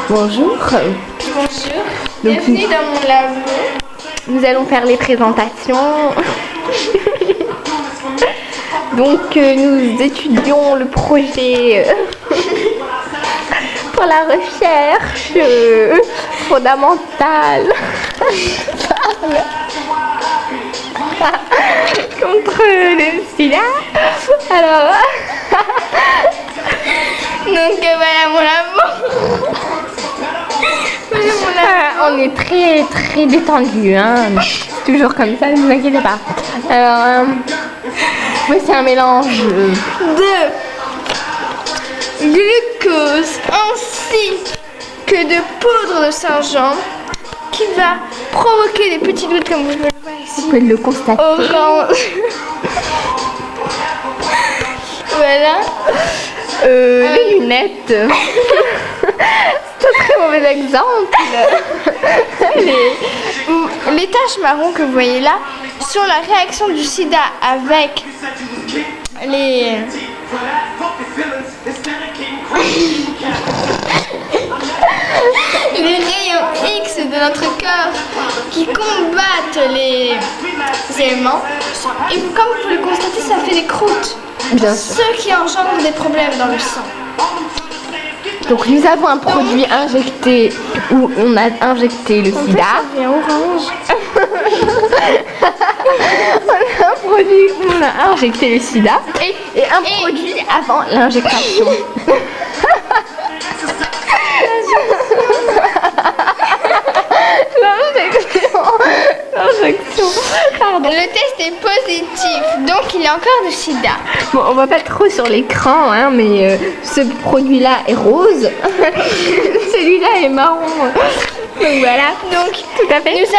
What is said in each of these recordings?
Bonjour. Bonjour. Bienvenue dans mon labo. Nous allons faire les présentations. Donc nous étudions le projet pour la recherche fondamentale contre le sida. Alors donc voilà mon labo. On est très détendu, hein. Toujours comme ça, ne vous inquiétez pas. Alors voici un mélange de glucose ainsi que de poudre de Saint-Jean qui va provoquer des petits doutes comme vous pouvez le voir ici. Vous pouvez le constater. Orange. Voilà. Les lunettes. C'est un très mauvais exemple. Les taches marron que vous voyez là sont la réaction du sida avec les rayons X de notre corps qui combattent les éléments. Et comme vous pouvez le constater, ça fait des croûtes. Bien sûr. Ce qui engendre des problèmes dans le sang. Donc nous avons un produit injecté où on a injecté le sida. Ça vient orange. On a un produit où on a injecté le sida et un produit avant l'injection. L'injection. Pardon. Le test est positif, donc il y a encore du sida. Bon, on voit pas trop sur l'écran, hein, mais ce produit-là est rose. Celui-là est marron. Donc voilà. Donc tout à fait. Nous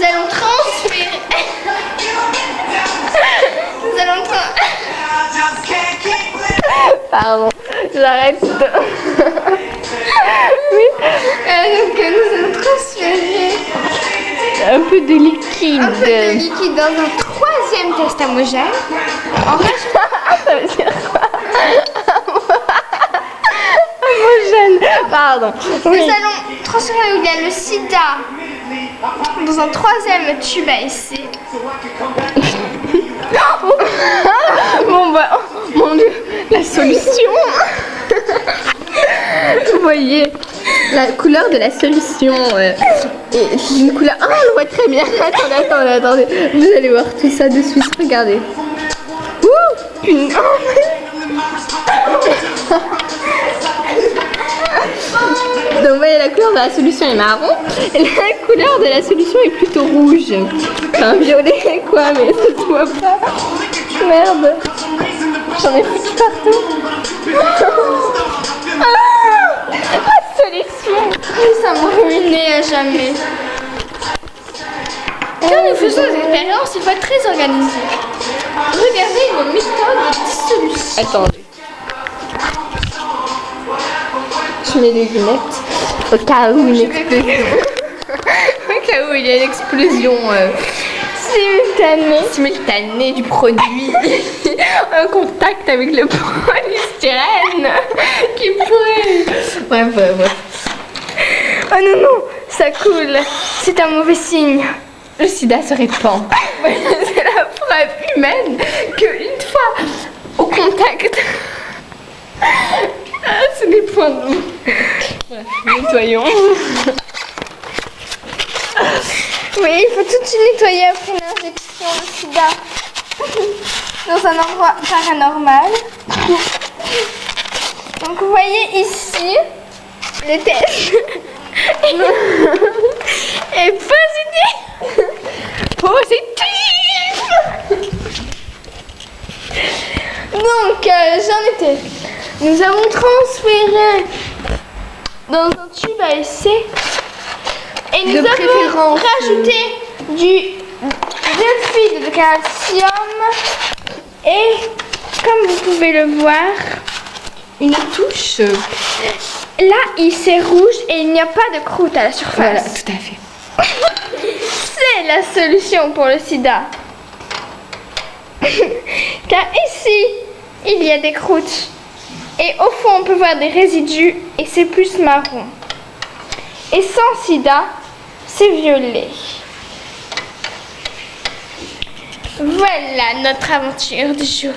allons transférer. Pardon, j'arrête. Oui. Donc nous allons transférer Un peu de liquide. un peu de liquide dans un troisième test homogène. En rajoutant Ça veut dire quoi? Homogène. Pardon. Nous allons transférer où il y a le sida dans un troisième tube à essai. Bon bah, oh, mon Dieu, la solution. Vous voyez la couleur de la solution est une couleur. Ah, on le voit très bien. Attendez. Vous allez voir tout ça de suite. Regardez. Ouh, une. Donc vous voyez, la couleur de la solution est marron et la couleur de la solution est plutôt rouge. Enfin violet quoi, mais ça se voit pas. Merde. J'en ai foutu partout. La solution. Ça m'a ruiné à jamais. Quand nous faisons des expériences, il faut être très organisé. Regardez une méthode de dissolution. Attendez. Je mets des lunettes au cas où une explosion. Au cas où il y a une explosion simultanée du produit en contact avec le polystyrène qui pourrait. Bref. Oh non, ça coule. C'est un mauvais signe. Le sida se répand. C'est la preuve humaine qu'une fois au contact. C'est des points d'eau. Bref, nettoyons. Oui, il faut tout de suite nettoyer après l'injection de sida dans un endroit paranormal. Donc vous voyez ici, le test est positif. Donc j'en étais. Nous avons transféré dans un tube à essai et nous avons rajouté du sulfide de calcium et comme vous pouvez le voir, Une touche. là c'est rouge et il n'y a pas de croûte à la surface. Voilà, tout à fait. C'est la solution pour le sida. Car ici, il y a des croûtes. Et au fond, on peut voir des résidus et c'est plus marron. Et sans sida, c'est violet. Voilà notre aventure du jour.